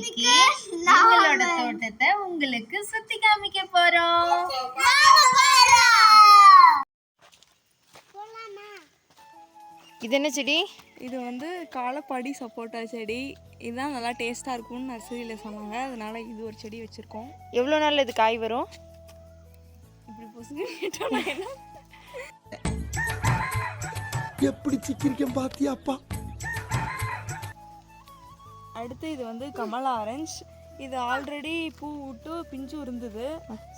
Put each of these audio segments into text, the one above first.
இன்னைக்கு எங்களோட தோட்டத்தை உங்களுக்கு சுத்தி காமிக்க போறோம். இது என்ன செடி? இது வந்து காலப்பாடி சப்போட்டா செடி. இதுதான் நல்லா டேஸ்ட்டாக இருக்கும்னு நர்சரியில் சொன்னாங்க, அதனால இது ஒரு செடி வச்சுருக்கோம். எவ்வளோ நாள் இது காய் வரும்? இப்படி பொசுங்க கேட்டோம் என்ன எப்படி சிக்கிரிக்கம் பாத்தியாப்பா. அடுத்து இது வந்து கமலா ஆரஞ்ச். இது ஆல்ரெடி பூ விட்டு பிஞ்சு இருந்தது.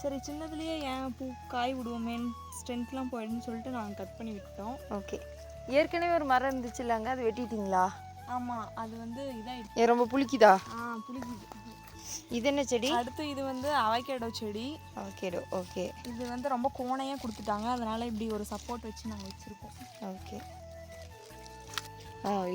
சரி சின்னதுலேயே ஏன் பூ காய் விடுவோமேன்னு ஸ்ட்ரென்த்லாம் போயிடுன்னு சொல்லிட்டு நாங்கள் கட் பண்ணி விட்டோம். ஓகே. ஏற்கனவே ஒரு மரம் இருந்துச்சு இல்லைங்க, அது வெட்டிட்டீங்களா? ஆமாம், அது வந்து இதாகிடுச்சு. ரொம்ப புளிக்குதா? புளிக்குது. இது என்ன செடி? அடுத்து இது வந்து அவகேடோ செடி. Avocado, okay. இது வந்து ரொம்ப கோணையாக கொடுத்துட்டாங்க, அதனால இப்படி ஒரு சப்போர்ட் வச்சு நாங்கள் வச்சுருக்கோம். ஓகே.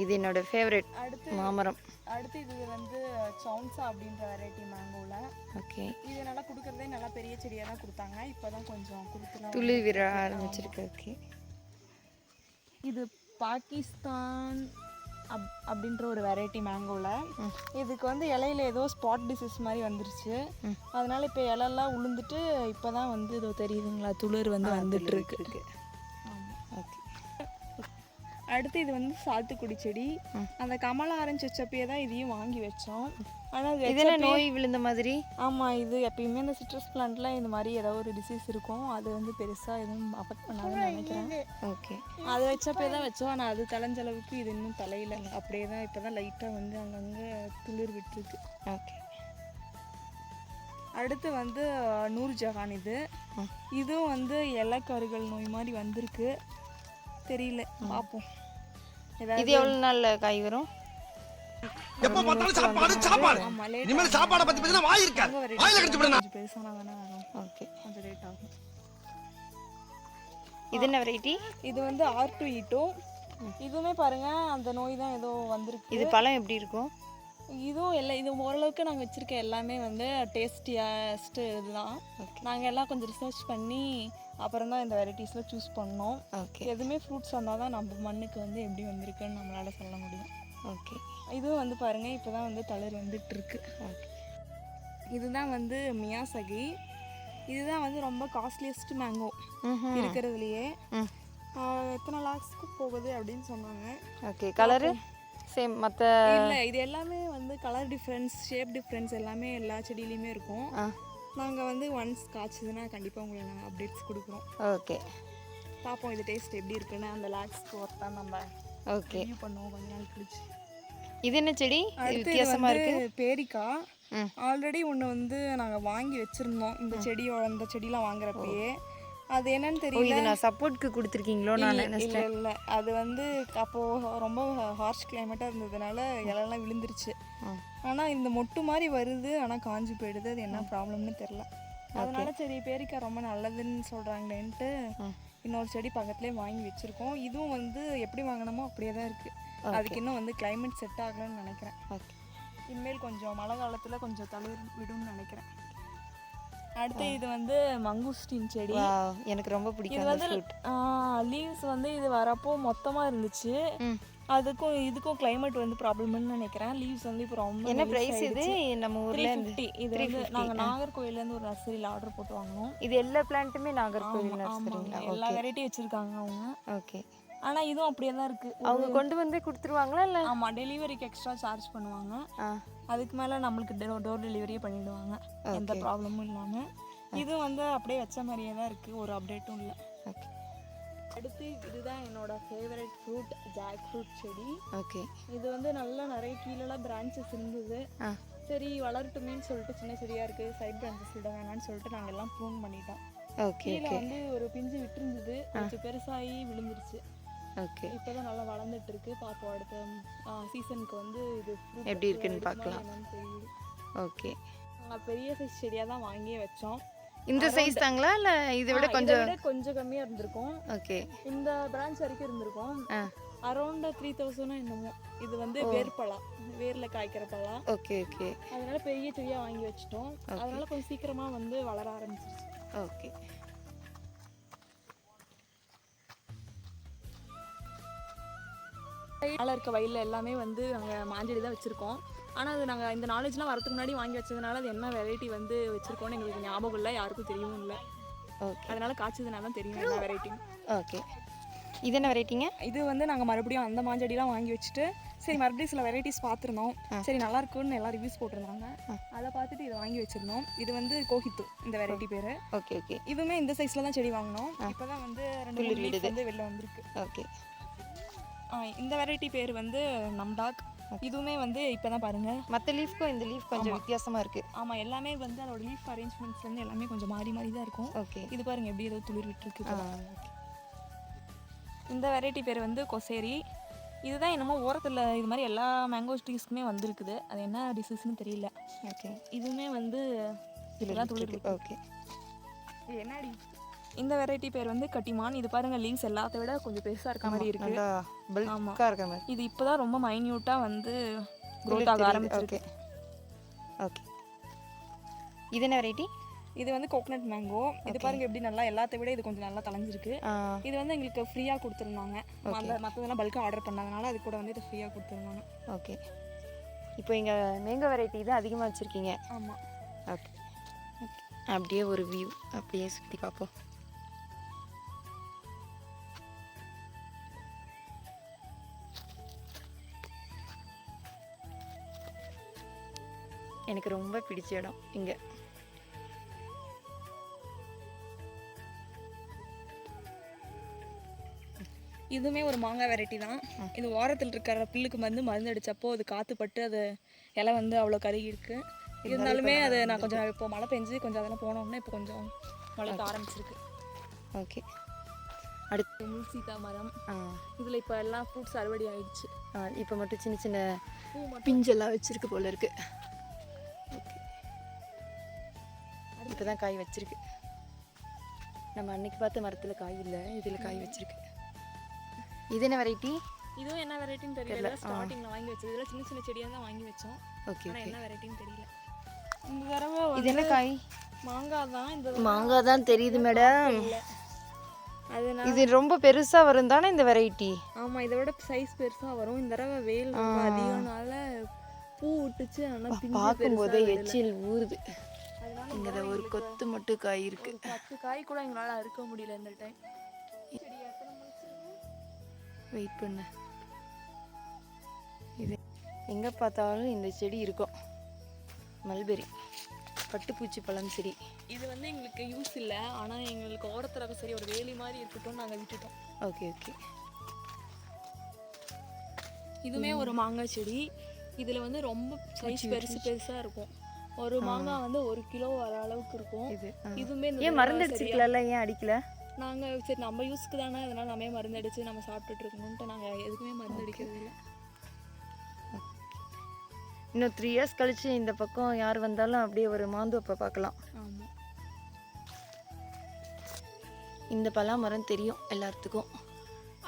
இது என்னோட ஃபேவரட் மாமரம். அடுத்து இது வந்து சவுன்சா அப்படின்ற வெரைட்டி மேங்கோவில். ஓகே. இது நல்லா கொடுக்குறதே நல்லா பெரிய செடியாக தான் கொடுத்தாங்க, இப்போ தான் கொஞ்சம் கொடுத்துலாம் துளி விர ஆரம்பிச்சிருக்கு. ஓகே. இது பாகிஸ்தான் அப்படின்ற ஒரு வெரைட்டி மேங்கோவில். இதுக்கு வந்து இலையில ஏதோ ஸ்பாட் டிசீஸ் மாதிரி வந்துருச்சு, அதனால இப்போ இலையெல்லாம் உளுந்துட்டு இப்போ தான் வந்து இதோ தெரியுதுங்களா துளிர் வந்து வந்துட்டு இருக்கு. ஆமாம். ஓகே. அடுத்து இது வந்து சாத்துக்குடி செடி. அந்த கமலா ஆரஞ்சு வச்சப்பயே தான் இதையும் வாங்கி வச்சோம். ஆனால் இதெல்லாம் நோய் விழுந்த மாதிரி. ஆமாம், இது எப்பயுமே இந்த சிட்ரஸ் பிளான்ட்ல இந்த மாதிரி ஏதாவது ஒரு டிசீஸ் இருக்கும், அது வந்து பெருசாக எதுவும் அஃபெக்ட் பண்ணாதுன்னு நினைக்கிறேன். ஓகே. அதை வச்சப்பே தான் வச்சோம், ஆனால் அது தலைஞ்ச அளவுக்கு இது இன்னும் தலையில அப்படியே தான் இப்போ தான் லைட்டாக வந்து அங்கங்கே துளிர் விட்டுருக்கு. ஓகே. அடுத்து வந்து நூர்ஜஹான். இதுவும் வந்து இலைக்கருகள் நோய் மாதிரி வந்திருக்கு, தெரியல, பார்ப்போம். இது எவ்வளோ நாள்ல காய் வரும்? எப்ப பார்த்தாலும் சாப்பாடு சாப்பாடு. இனிமேல் சாப்பாட பத்தி பேசினா வாய் இருக்காது, வாயில கடிச்சு விடுனா. பெருசானா வேணா வரும். ஓகே. கொஞ்சம் லேட் ஆகும். இது என்ன வெரைட்டி? இது வந்து R2E2. இதுவுமே பாருங்க அந்த நோய் தான் ஏதோ வந்திருக்கு. இது பழம் எப்படி இருக்கும்? இதுவும் எல்லாம் இது ஓரளவுக்கு நாங்கள் வச்சுருக்க எல்லாமே வந்து டேஸ்டியஸ்ட்டு இதுதான். நாங்கள் எல்லாம் கொஞ்சம் ரிசர்ச் பண்ணி அப்புறம் தான் இந்த வெரைட்டிஸில் சூஸ் பண்ணோம். ஓகே. எதுவுமே ஃப்ரூட்ஸ் வந்தால் தான் நம்ம மண்ணுக்கு வந்து எப்படி வந்திருக்குன்னு நம்மளால் சொல்ல முடியும். ஓகே. இதுவும் வந்து பாருங்கள் இப்போ தான் வந்து தளிர் வந்துட்டுருக்கு. ஓகே. இதுதான் வந்து மியாசகி. இதுதான் வந்து ரொம்ப காஸ்ட்லியஸ்ட் மேங்கோ இருக்கிறதுலையே. எத்தனை லாக்ஸ்க்கு போகுது அப்படின்னு சொன்னாங்க. ஓகே. கலரு சேம் மற்ற இல்லை, இது எல்லாமே வந்து கலர் டிஃப்ரென்ஸ், ஷேப் டிஃப்ரென்ஸ் எல்லாமே எல்லா செடியிலையுமே இருக்கும். நாங்கள் வந்து ஒன்ஸ் காய்ச்சதுன்னா கண்டிப்பாக உங்களுக்கு நாங்கள் அப்டேட்ஸ் கொடுக்குறோம். ஓகே. பார்ப்போம் இது டேஸ்ட் எப்படி இருக்குன்னு. அந்த லாக்ஸ்க்கு ஒர்த்தா நம்ம ஓகே பண்ணுவோம் கொஞ்ச நாள் கழிச்சு. இது என்ன செடி? வித்தியாசமாக இருக்குது. பேரிக்கா. ஆல்ரெடி ஒன்று வந்து நாங்கள் வாங்கி வச்சுருந்தோம், இந்த செடியெலாம் வாங்குறப்பயே. அது என்னன்னு தெரியல. நான் சப்போர்ட்க்கு கொடுத்துருக்கீங்களோ? நான் நினைச்சேன். இல்லை, அது வந்து அப்போது ரொம்ப ஹார்ஷ் கிளைமேட்டாக இருந்ததுனால இலெல்லாம் விழுந்துருச்சு. ஆனால் இந்த மொட்டு மாதிரி வருது, ஆனால் காஞ்சி போயிடுது. அது என்ன ப்ராப்ளம்னு தெரில. அதனால சரி பேரிக்காய் ரொம்ப நல்லதுன்னு சொல்கிறாங்களேன்ட்டு இன்னொரு செடி பக்கத்துலேயே வாங்கி வச்சுருக்கோம். இதுவும் வந்து எப்படி வாங்கினோமோ அப்படியே தான் இருக்குது. அதுக்கு இன்னும் வந்து கிளைமேட் செட் ஆகலன்னு நினைக்கிறேன். இனிமேல் கொஞ்சம் மழை காலத்தில் கொஞ்சம் தளிர் விடும்னு நினைக்கிறேன். அடுத்து இது வந்து மங்குஸ்டின் செடி. எனக்கு ரொம்ப பிடிக்கும். இது வந்து லீவ்ஸ் வந்து இது வரப்போ மொத்தமாக இருந்துச்சு. இதுக்கும் கிளைமேட் வந்து ப்ராப்ளம்னு நினைக்கிறேன். லீவ்ஸ் வந்து இப்போ ரொம்ப. என்ன ப்ரைஸ் இது? நம்ம ஊரில் 350. இது வந்து நாங்கள் நாகர்கோவிலேருந்து ஒரு நர்சரியில் ஆர்டர் போட்டு வாங்கினோம். இது எல்லா பிளான்ட்டுமே நாகர்கோவில் நர்சரிங்களா? எல்லா வெரைட்டி வச்சுருக்காங்க அவங்க. ஓகே. ஆனால் இதுவும் அப்படியே தான் இருக்குது. அவங்க கொண்டு வந்து கொடுத்துருவாங்களா இல்லை? ஆமாம், டெலிவரிக்கு எக்ஸ்ட்ரா சார்ஜ் பண்ணுவாங்க. அதுக்கு மேலே நம்மளுக்கு டோர் டெலிவரியே பண்ணிவிடுவாங்க, எந்த ப்ராப்ளமும் இல்லாமல். இதுவும் வந்து அப்படியே வச்ச மாதிரியே தான் இருக்குது, ஒரு அப்டேட்டும் இல்லை. ஓகே. அடுத்து இதுதான் என்னோட ஃபேவரட் ஃப்ரூட், ஜாக் ஃப்ரூட் செடி. ஓகே. இது வந்து நல்லா நிறைய கீழெல்லாம் பிரான்ச்சஸ் இருந்தது. சரி வளரட்டுமேன்னு சொல்லிட்டு சின்ன செடியாக இருக்குது, சைட் பிரான்ச்சஸ் விட வேணான்னு சொல்லிட்டு நாங்கள் எல்லாம் ப்ரூன் பண்ணிட்டோம். கீழே வந்து ஒரு பிஞ்சு விட்டுருந்தது, கொஞ்சம் பெருசாகி விழுந்துருச்சு. ஓகே. இப்போ தான் நல்லா வளர்ந்துட்டு இருக்கு. பார்ப்போம் அடுத்த சீசனுக்கு வந்து இது எப்படி இருக்குன்னு பார்க்கலாம். தெரியுது. ஓகே. நாங்கள் பெரிய சைஸ் செடியாக தான் வாங்கியே வச்சோம். இந்த சைஸ் தாங்களா இல்லை இதை விட கொஞ்சம் கம்மியாக இருந்திருக்கும்? ஓகே. இந்த பிரான்ச் வரைக்கும் இருந்திருக்கும். அரௌண்ட் 3000 என்னமோ. இது வந்து வேர்பலா, வேரில் காய்க்கிற பழம். ஓகே. ஓகே. அதனால பெரிய செடியாக வாங்கி வச்சிட்டோம். அதனால கொஞ்சம் சீக்கிரமாக வந்து வளர ஆரம்பிச்சிருச்சு. ஓகே. மேலே இருக்க வயலில் எல்லாமே வந்து நாங்கள் மாஞ்செடி தான் வச்சுருக்கோம். ஆனால் அது நாங்கள் இந்த நாலேஜ்லாம் வரதுக்கு முன்னாடி வாங்கி வச்சதுனால அது என்ன வெரைட்டி வந்து வச்சுருக்கோன்னு எங்களுக்கு ஞாபகம் இல்லை, யாருக்கும் தெரியவும் இல்லை. ஓகே அதனால் காய்ச்சதுனால தான் தெரியும் என்ன வெரைட்டி. ஓகே. இது என்ன வெரைட்டிங்க? இது வந்து நாங்கள் மறுபடியும் அந்த மாஞ்செடிலாம் வாங்கி வச்சுட்டு சரி மறுபடியும் சில வெரைட்டிஸ் பார்த்துருந்தோம். சரி நல்லா இருக்குன்னு எல்லாம் ரிவ்யூஸ் போட்டிருந்தாங்க, அதை பார்த்துட்டு இதை வாங்கி வச்சுருந்தோம். இது வந்து கோஹித்து இந்த வெரைட்டி பேர். Okay okay. இதுவுமே இந்த சைஸில் தான் செடி வாங்கினோம். இப்போ தான் வந்து 2 லீஃப் வந்து வெளில வந்திருக்கு. ஓகே. இந்த வெரைட்டி பேர் வந்து நம்டாக். இதுவுமே வந்து இப்போ தான் பாருங்கள், மற்ற லீஃப்க்கும் இந்த லீஃப் கொஞ்சம் வித்தியாசமாக இருக்குது. ஆமாம், எல்லாமே வந்து அதோட லீஃப் அரேஞ்ச்மெண்ட்ஸ் வந்து எல்லாமே கொஞ்சம் மாறி மாறி தான் இருக்கும். ஓகே. இது பாருங்கள் எப்படி ஏதோ துளிர் விட்டுருக்கு. இந்த வெரைட்டி பேர் வந்து கொசேரி. இதுதான் என்னமோ ஓரத்தில் இது மாதிரி எல்லா மேங்கோ ட்ரீஸ்க்குமே வந்திருக்குது, அது என்ன டிசீஸ்னு தெரியல. ஓகே. இதுவுமே வந்து இதெல்லாம் துளிர். ஓகே. என்னடி இந்த வெரைட்டி பேர் வந்து கட்டிமான். இது பாருங்கள் லீவ்ஸ் எல்லாத்த விட கொஞ்சம் பெருசாக இருக்க மாதிரி இருக்குது. ஆமாம், இருக்க மாதிரி. இது இப்போ தான் ரொம்ப மைன்யூட்டாக வந்து க்ரோத் ஆக ஆரம்பிச்சிருக்கு. ஓகே. இது என்ன வெரைட்டி? இது வந்து கோகனட் மேங்கோ. இது பாருங்க எப்படி நல்லா எல்லாத்த விட இது கொஞ்சம் நல்லா தளைஞ்சிருக்கு. இது வந்து எங்களுக்கு ஃப்ரீயாக கொடுத்துருந்தாங்க. மற்றதெல்லாம் பல்காக ஆர்டர் பண்ணதுனால அது கூட வந்து இது ஃப்ரீயாக கொடுத்துருந்தாங்க. ஓகே. இப்போ இங்கே மேங்கோ வெரைட்டி தான் அதிகமாக வச்சுருக்கீங்க. ஆமாம். ஓகே. அப்படியே ஒரு வியூ அப்படியே சுற்றி பார்ப்போம். எனக்கு ரொம்ப பிடிச்ச இடம் இங்கே. இதுவுமே ஒரு மாங்காய் வெரைட்டி தான். இது ஓரத்தில் இருக்கிற புல்லுக்கு வந்து மருந்து அடித்தப்போ அது காற்று பட்டு அது இலை வந்து அவ்வளோ கருகி இருக்கு. இருந்தாலுமே அது நான் கொஞ்சம் இப்போ மழை பெஞ்சு கொஞ்சம் அதெல்லாம் போனோம்னா இப்போ கொஞ்சம் வளர்க்க ஆரம்பிச்சிருக்கு. ஓகே. அடுத்து முள் சீதா மரம். இதில் இப்போ எல்லாம் ஃப்ரூட்ஸ் அறுவடை ஆயிடுச்சு. இப்போ மட்டும் சின்ன சின்ன பிஞ்செல்லாம் வச்சுருக்கு போல இருக்கு. ஓகே. இப்போ தான் காய் வச்சிருக்கு. நம்ம அன்னைக்கு பார்த்த மரத்தில் காய் இல்லை, இதில் காய் வச்சிருக்கு. இது என்ன வெரைட்டி? இதுவும் என்ன வெரைட்டின்னு தெரியல. ஸ்டார்டிங்கில் வாங்கி வச்சது இதில் சின்ன சின்ன செடியாக தான் வாங்கி வச்சோம். ஓகே. ஆனால் என்ன வெரைட்டின்னு தெரியல. இந்த தடவை இது என்ன காய்? மாங்காய் தான். இந்த மாங்காய் தான் தெரியுது மேடம். அதனால இது ரொம்ப பெருசாக வரும் தானே இந்த வெரைட்டி? ஆமாம், இதை விட சைஸ் பெருசாக வரும். இந்த தடவை வெயில் ரொம்ப அதிகம்னால பூ விட்டுச்சு. ஆனால் பார்க்கும்போதே எச்சில் ஊறுது. இங்கே ஒரு கொத்து மட்டும் காய் இருக்கு. 10 காய் கூட எங்களால் அறுக்க முடியல இந்த டைம். வெயிட் பண்ண. இது எங்கே பார்த்தாலும் இந்த செடி இருக்கும். மல்பெரி பட்டுப்பூச்சி பழம் செடி. இது வந்து எங்களுக்கு யூஸ் இல்லை, ஆனால் எங்களுக்கு ஓரத்தில் சரி ஒரு வேலி மாதிரி இருக்கட்டும் நாங்கள் விட்டுட்டோம். Okay okay. இதுவுமே ஒரு மாங்காய் செடி. இதில் வந்து ரொம்ப சைஸ் பெருசாக இருக்கும். ஒரு மாங்காய் வந்து 1 கிலோ வர அளவுக்கு இருக்கும். இதுவுமே ஏன் மருந்து அடிச்சிருக்கல? ஏன் அடிக்கல? நாங்கள் சரி நம்ம யூஸ்க்கு தானே, அதனால் நம்ம மருந்து அடித்து நம்ம சாப்பிட்டுட்டு இருக்கணும்ட்டு நாங்கள் எதுக்குமே மருந்து அடிக்கிறது இல்லை. இன்னும் 3 இயர்ஸ் கழிச்சு இந்த பக்கம் யார் வந்தாலும் அப்படியே ஒரு மாந்தோப்பை பார்க்கலாம். ஆமாம். இந்த பலாமரம் தெரியும் எல்லாத்துக்கும்.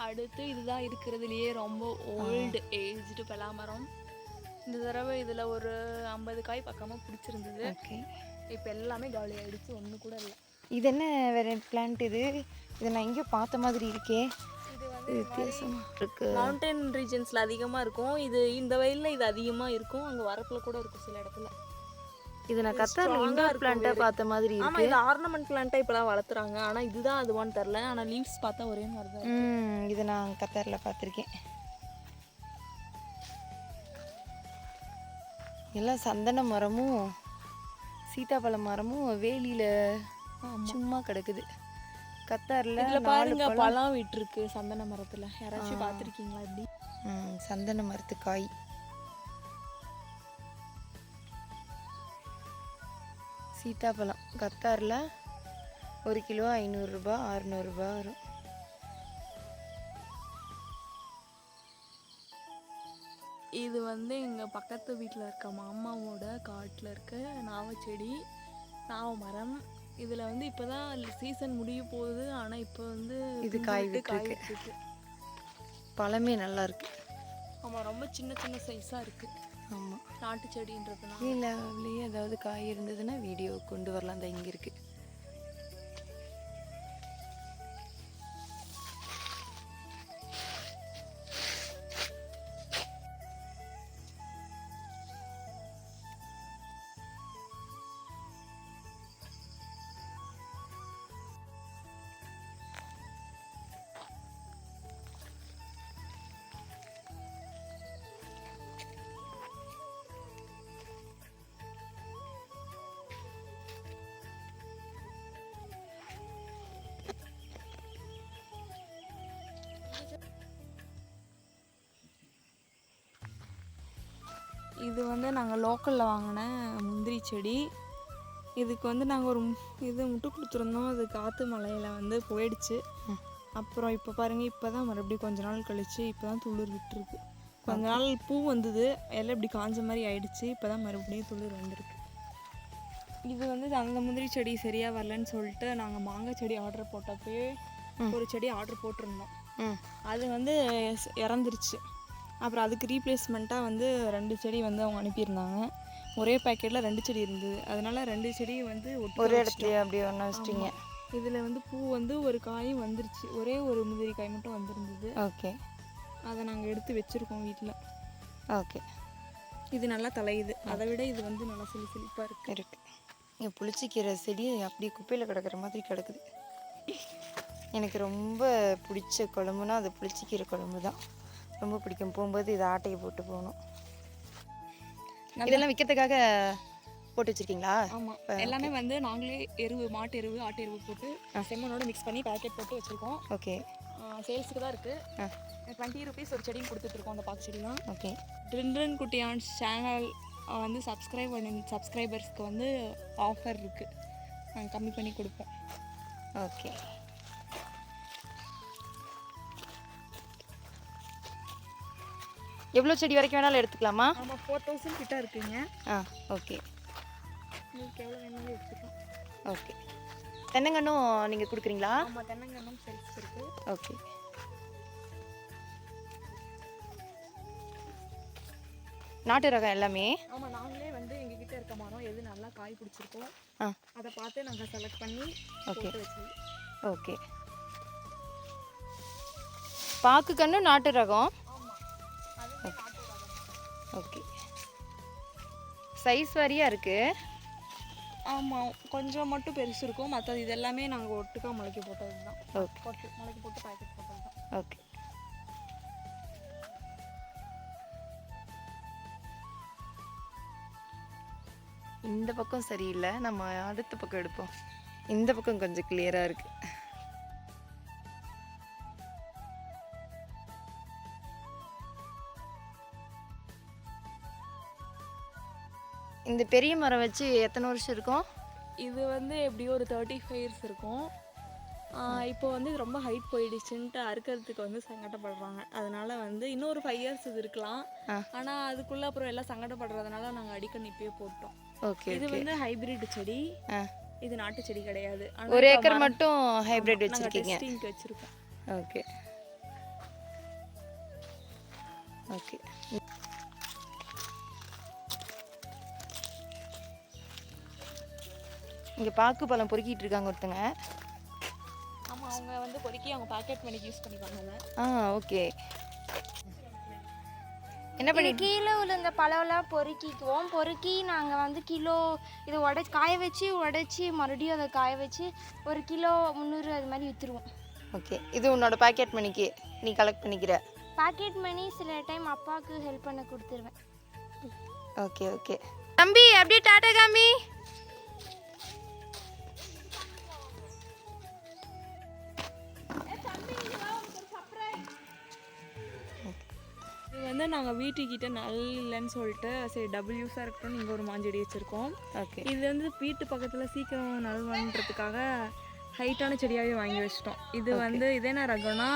அடுத்து இதுதான் இருக்கிறதுலையே ரொம்ப ஓல்டு ஏஜ்டு பலாமரம். இந்த தடவை இதில் ஒரு 50 காய் பக்கமாக பிடிச்சிருந்தது. ஓகே. இப்போ எல்லாமே காலி ஆகிடுச்சு, ஒன்று கூட இல்லை. இது என்ன வேற பிளான்ட் இது? இதை நான் எங்கேயோ பார்த்த மாதிரி இருக்கே. இது வந்து வித்தியாசமா இருக்கு. மவுண்டன் ரீஜன்ஸில் அதிகமாக இருக்கும். இது இந்த வயலில் இது அதிகமாக இருக்கும். அங்கே வரப்பில் கூட இருக்கும் சில இடத்துல. இது நான் கத்தாரில் இண்டோர் பிளான்ட்டாக பார்த்த மாதிரி இருக்கு. ஆமாம், இது ஆர்னமெண்ட் பிளான்ட்டாக இப்போலாம் வளர்த்துறாங்க. ஆனால் இதுதான் அதுவான்னு தெரில. ஆனால் லீவ்ஸ் பார்த்தா ஒரே மாதிரி தான். இது நான் கத்தாரில் பார்த்துருக்கேன். எல்லாம் சந்தன மரமும் சீதாப்பழ மரமும் வேலியில் சும்மா கிடக்குது. கத்தாரில் இதில் பாருங்க பழம் விட்டுருக்கு சந்தன மரத்தில். யாராச்சும் பார்த்துருக்கீங்களா? எப்படி சந்தன மரத்து காய். சீதாப்பழம் கத்தாரில் 1 கிலோ 500 ரூபா 600 ரூபா வரும். இது வந்து எங்கள் பக்கத்து வீட்டில் இருக்க மாமாவோட காட்டில் இருக்க நாவச்செடி, நாவ மரம். இதில் வந்து இப்போ தான் சீசன் முடிய போகுது. ஆனால் இப்போ வந்து இது காய் விட்டுருக்கு. பழமே நல்லா இருக்கு. ஆமாம், ரொம்ப சின்ன சின்ன சைஸாக இருக்குது. ஆமாம், நாட்டு செடின்றதுனால. இல்லை அதுலேயே ஏதாவது காய் இருந்ததுன்னா வீடியோ கொண்டு வரலாம். தான் இங்கே இருக்குது. இது வந்து நாங்கள் லோக்கலில் வாங்கின முந்திரி செடி. இதுக்கு வந்து நாங்கள் ஒரு இது முட்டு கொடுத்துருந்தோம். அது காற்று மழையில் வந்து போயிடுச்சு. அப்புறம் இப்போ பாருங்கள், இப்போ தான் மறுபடியும் கொஞ்ச நாள் கழிச்சு இப்போ தான் துளிர் விட்டுருக்கு. கொஞ்ச நாள் பூ வந்தது, எல்லாம் இப்படி காஞ்ச மாதிரி ஆயிடுச்சு. இப்போ தான் மறுபடியும் துளிர் வந்திருக்கு. இது வந்து அந்த முந்திரி செடி சரியாக வரலன்னு சொல்லிட்டு நாங்கள் மாங்காய் செடி ஆர்டர் போட்டப்போ ஒரு செடி ஆர்டர் போட்டிருந்தோம். அது வந்து இறந்துருச்சு. அப்புறம் அதுக்கு ரீப்ளேஸ்மெண்ட்டாக வந்து 2 செடி வந்து அவங்க அனுப்பியிருந்தாங்க. ஒரே பேக்கெட்டில் 2 செடி இருந்தது. அதனால 2 செடி வந்து ஒரே இடத்துல அப்படியே ஒன்றா வச்சிட்டிங்க. இதில் வந்து பூ வந்து ஒரு காயும் வந்துருச்சு. ஒரே ஒரு முந்திரி காய் மட்டும் வந்திருந்தது. ஓகே. அதை நாங்கள் எடுத்து வச்சுருக்கோம் வீட்டில். ஓகே. இது நல்லா தலையுது. அதை விட இது வந்து நல்லா செழிப்பாக இருக்குது. இங்கே புளிச்சிக்கீரை செடி அப்படியே குப்பையில் கிடக்கிற மாதிரி கிடக்குது. எனக்கு ரொம்ப பிடிச்ச குழம்புனா அது புளிச்சிக்கீரை குழம்பு தான். ரொம்ப பிடிக்கும். போகும்போது இதை ஆட்டையை போட்டு போகணும். இதெல்லாம் விற்கிறதுக்காக போட்டு வச்சுருக்கீங்களா? ஆமாம், எல்லாமே வந்து நாங்களே எருவு, மாட்டு எருவு, ஆட்டு எருவு போட்டு செம்மண்ணோட மிக்ஸ் பண்ணி பேக்கெட் போட்டு வச்சுருக்கோம். ஓகே. சேல்ஸுக்கு தான் இருக்குது. 20 rupees ஒரு செடியும் கொடுத்துட்ருக்கோம். அந்த பாக்கு செடிலாம். ஓகே. ட்ரிண்ட்ரன் குட்டியான்ஸ் சேனல் வந்து சப்ஸ்கிரைபர்ஸ்க்கு வந்து ஆஃபர் இருக்குது. நாங்கள் கம்மி பண்ணி கொடுப்போம். ஓகே. எவ்வளோ செடி வரைக்கும் வேணாலும் எடுத்துக்கலாமா? ஆமாம், 4000 கிட்ட இருக்குங்க. ஓகே. உங்களுக்கு எவ்வளோ வேணாலும் எடுத்துக்கலாம். ஓகே. தென்னங்கன்னும் நீங்கள் கொடுக்குறீங்களா? ஆமாம், தென்னங்கன்னும் சேல்ஸ் இருக்குது. ஓகே. நாட்டு ரகம் எல்லாமே? ஆமாம், நாங்களே வந்து எங்ககிட்ட இருக்க மரம் எது நல்லா காய் பிடிச்சிருக்கோம் அதை பார்த்து நாங்கள் செலக்ட் பண்ணி ஓகே வச்சுருக்கோம். ஓகே. பாக்கு கன்று நாட்டு ரகம். ஓகே. சைஸ் வாரியாக இருக்குது. ஆமாம், கொஞ்சம் மட்டும் பெருசு இருக்கும். மற்றது இது எல்லாமே நாங்கள் ஒட்டுக்கா முளைக்க போட்டது தான். ஓகே. முளைக்க போட்டு பேக்கெட் போட்டது தான். ஓகே. இந்த பக்கம் சரியில்லை, நம்ம அடுத்த பக்கம் எடுப்போம். இந்த பக்கம் கொஞ்சம் கிளியராக இருக்குது. இந்த பெரிய மரம் வச்சு எத்தனை வருஷம் இருக்கும்? இது வந்து எப்படியும் ஒரு 35 years இருக்கும். இப்போ வந்து இது ரொம்ப ஹைட் போயிடுச்சுன்ட்டு அறுக்கிறதுக்கு வந்து சங்கடப்படுறாங்க. அதனால வந்து இன்னும் ஒரு 5 years இது இருக்கலாம். ஆனால் அதுக்குள்ளே அப்புறம் எல்லாம் சங்கடப்படுறதுனால நாங்கள் அடிக்கடி இப்பயே போட்டோம். ஓகே. இது வந்து ஹைபிரிட் செடி, இது நாட்டு செடி கிடையாது. ஒரு ஏக்கர் மட்டும் ஹைபிரிட் வச்சிருக்கீங்க? வச்சிருக்கோம். ஓகே. ஓகே. இங்கே பாக்கு பழம் பொறுக்கிட்டு இருக்காங்க ஒருத்தங்க. ஆமாம், அவங்க வந்து பொறுக்கி அவங்க பாக்கெட் பண்ணி யூஸ் பண்ணிப்பாங்க. ஓகே. என்ன பண்ணி கீழே விழுந்த பழம்லாம் பொறுக்கிக்குவோம். பொறுக்கி நாங்கள் வந்து கிலோ இதை காய வச்சு உடைச்சி மறுபடியும் அதை காய வச்சு 1 கிலோ 300 அது மாதிரி விற்றுருவோம். ஓகே. இது உன்னோட பாக்கெட் மணிக்கு நீ கலெக்ட் பண்ணிக்கிற? பாக்கெட் மணி சில டைம் அப்பாவுக்கு ஹெல்ப் பண்ண கொடுத்துருவேன். ஓகே. ஓகே. தம்பி அப்படியே டாடா காமி. இது வந்து நாங்கள் வீட்டுக்கிட்ட நல்ல இல்லைன்னு சொல்லிட்டு சரி டபுள்யூஸாக இருக்கட்டும் இங்கே ஒரு மாஞ்செடி வச்சுருக்கோம். ஓகே. இது வந்து வீட்டு பக்கத்தில் சீக்கிரம் நல்வன்றதுக்காக ஹைட்டான செடியாகவே வாங்கி வச்சிட்டோம். இது வந்து இது என்ன ரகம்னா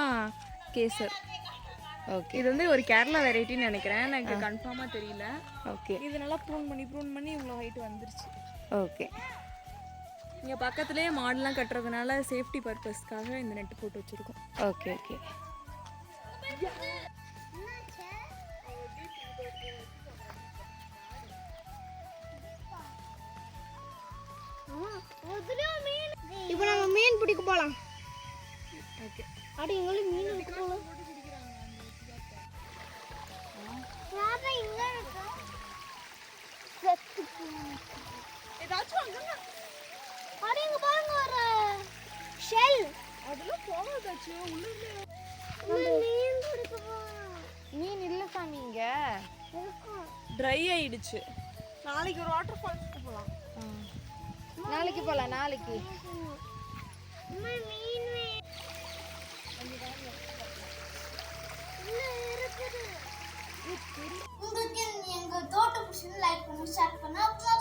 கேசர். ஓகே. இது வந்து ஒரு கேரளா வெரைட்டின்னு நினைக்கிறேன், எனக்கு கன்ஃபார்மாக தெரியல. ஓகே. இது நல்லா ப்ரூன் பண்ணி இவ்வளோ ஹைட் வந்துருச்சு. ஓகே. இங்கே பக்கத்துலேயே மாடெலாம் கட்டுறதுனால சேஃப்டி பர்பஸ்க்காக இந்த நெட்டு போட்டு வச்சுருக்கோம். ஓகே. ஓகே. இப்போ நம்ம மீன் பிடிக்க போகலாம். ஓகே. அடி எங்களுக்கு மீன் பிடிக்க போகலாம். ஏதாச்சும் அங்கே அடி இங்க பாருங்க ஒரு ஷெல். அதெல்லாம் போகாதாச்சும் உள்ள மீன் பிடிக்க போகலாம். மீன் இல்லை சாமி இங்க. ட்ரை ஆயிடுச்சு. நாளைக்கு ஒரு வாட்டர் ஃபால்ஸ்க்கு போகலாம். நாளைக்கு போகலாம். நாளைக்கு உங்களுக்கு உங்க தோட்டம் பிடிச்சிருந்து லைக் பண்ணுங்க, ஷேர் பண்ணுங்க. அப்புறம்